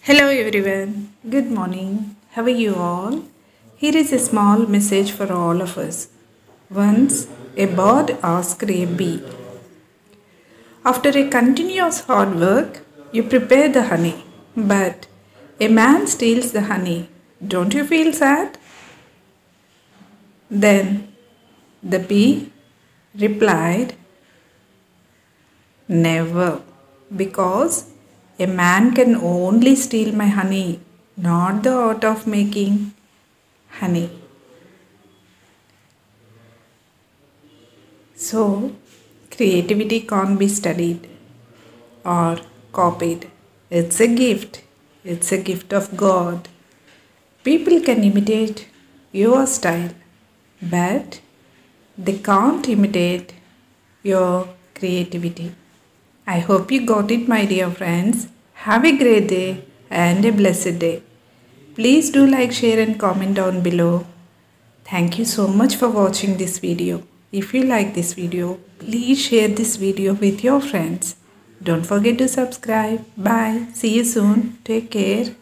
Hello everyone, good morning. How are you all? Here is a small message for all of us. Once a bird asked a bee, after a continuous hard work, you prepare the honey, but a man steals the honey. Don't you feel sad? Then the bee replied, Never, because a man can only steal my honey, not the art of making honey. So, creativity can't be studied or copied. It's a gift. It's a gift of God. People can imitate your style, but they can't imitate your creativity. I hope you got it, my dear friends. Have a great day and a blessed day. Please do like, share, and comment down below. Thank you so much for watching this video. If you like this video, please share this video with your friends. Don't forget to subscribe. Bye. See you soon. Take care.